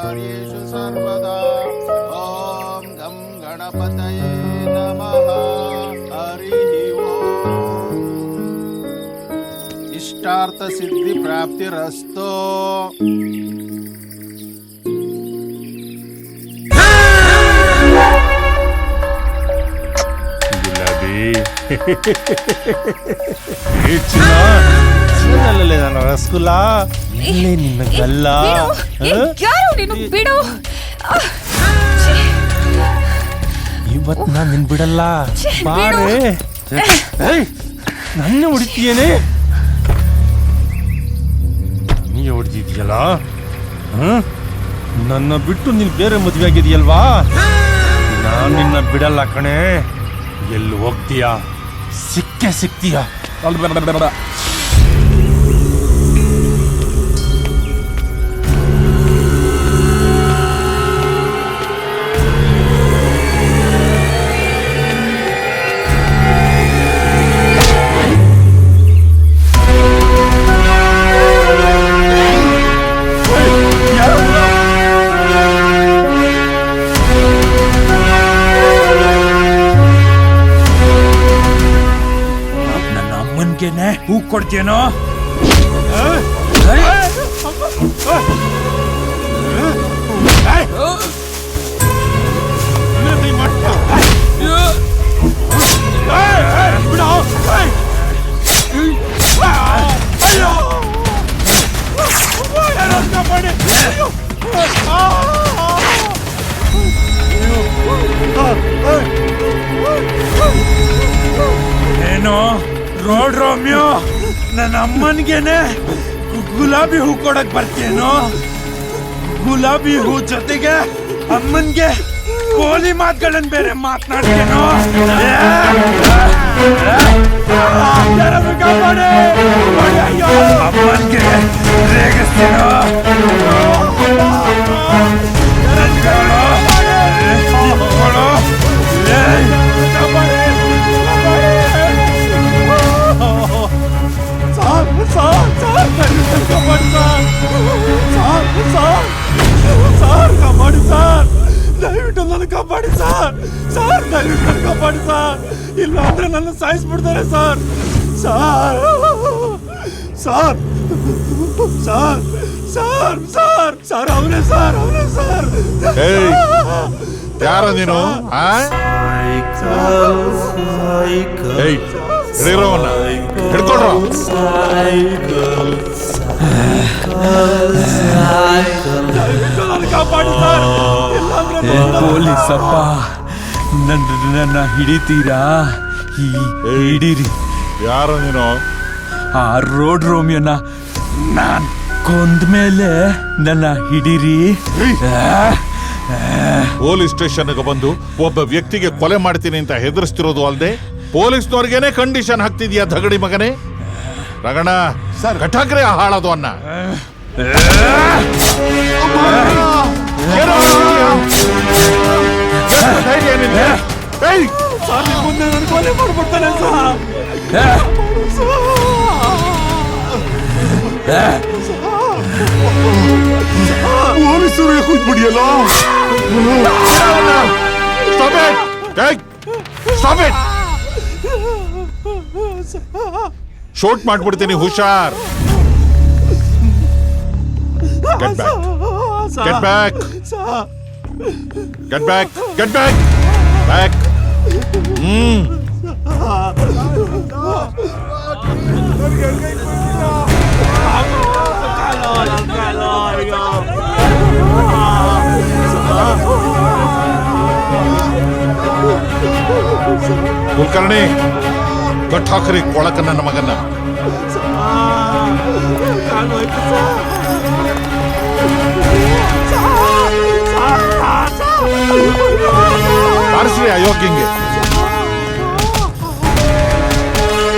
ಕಾರ್ಯೇಷು ಸರ್ವದಾ. ಓಂ ಗಂ ಗಣಪತಯೇ ನಮಃ. ಹರಿ ಓಂ. ಇಷ್ಟಾರ್ಥ ಸಿದ್ಧಿ ಪ್ರಾಪ್ತಿರಸ್ತೋ. ನನ್ನ ರಸಗುಲ್ಲ ನಿನ್ನ ಗಲ್ಲ. ಇವತ್ತು ನಾನು ನಿನ್ ಬಿಡಲ್ಲ. ಬಾರೆ ನನ್ನ ಹೊಡಿತೀಯೇನೆ. ನೀ ಹೊಡೆದಿದ್ಯಲ್ಲ, ನನ್ನ ಬಿಟ್ಟು ನೀನ್ ಬೇರೆ ಮದುವೆ ಆಗಿದೆಯಲ್ವಾ, ನಾನು ನಿನ್ನ ಬಿಡಲ್ಲ ಕಣೆ. ಎಲ್ಲಿ ಹೋಗ್ತೀಯಾ? ಸಿಕ್ಕೇ ಸಿಕ್ತೀಯಾ? ಹೂ ಕೊಡ್ತೇನೋ? ಏನೋ ರೋಡ್ ರೋಮಿಯೋ, ನನ್ನ ಅಮ್ಮನಿಗೆನೆ ಗುಲಾಬಿ ಹೂ ಕೊಡಕ್ ಬರ್ತೇನೋ? ಗುಲಾಬಿ ಹೂ ಜೊತೆಗೆ ಅಮ್ಮನ್ಗೆ ಕೋಲಿ ಮಾತುಗಳನ್ನ ಬೇರೆ ಮಾತನಾಡ್ತೇನೋ? ಅಮ್ಮನ್ಗೆ ರೇಗಿಸ್ತೇನೋ? ದಯವಿಟ್ಟು ನನ್ನ ಕಾಪಾಡಿ ಸರ್. ದಯವಿಟ್ಟು ನನ್ನ ಕಾಪಾಡಿ ಸರ್. ಇಲ್ಲ ಅಂದ್ರೆ ನನ್ನ ಸಾಯಿಸ್ಬಿಡ್ತಾರೆ sir. Sir sir sir sir sir sir ಅವನೇ ಸರ್, ಅವನೇ ಸರ್. ಯಾರ ನೀನು? ಹಿಡ್ಕೊಳ್ರ. ಪೊಲೀಸಪ್ಪ, ನನ್ನ ಹಿಡಿತೀರಾ? ಹಿಡೀರಿ. ಯಾರ ನೀನು? ಆ ರೋಡ್ ರೋಮಿಯೋನ ನಾನ್ ಕೊಂದ್ಮೇಲೆ ನನ್ನ ಹಿಡೀರಿ. ಪೊಲೀಸ್ ಸ್ಟೇಷನ್ಗೆ ಬಂದು ಒಬ್ಬ ವ್ಯಕ್ತಿಗೆ ಕೊಲೆ ಮಾಡ್ತೀನಿ ಅಂತ ಹೆದರ್ಸ್ತಿರೋದು ಅಲ್ಲದೆ ಪೊಲೀಸ್ನವ್ರಿಗೇನೆ ಕಂಡೀಷನ್ ಹಾಕ್ತಿದ್ಯಾ ದಗಡಿ ಮಗನೇ? ರಗಣ ಸರ್, ಘಟಾಕ್ರೆ ಹಾಳದು ಅನ್ನ. ಮುಂದೆ ನನ್ನ ಕೊಲೆ ಮಾಡ್ಬಿಡ್ತಾನೆ ಪೊಲೀಸರು ಕೂತ್ಬಿಡಿಯಲ್ಲ. ಶೂಟ್ ಮಾಡ್ಬಿಡ್ತೀನಿ, ಹುಷಾರ್. Get back. Get back. Get back. Get back. Back. Kulkarni, ಗಟ್ ಹಾಕ್ರಿ ಕೊಳಕ ನನ್ನ ಮಗನ್ನ. ಬಾರಿಸ್ರಿ ಅಯೋಗ್ಯಂಗೆ.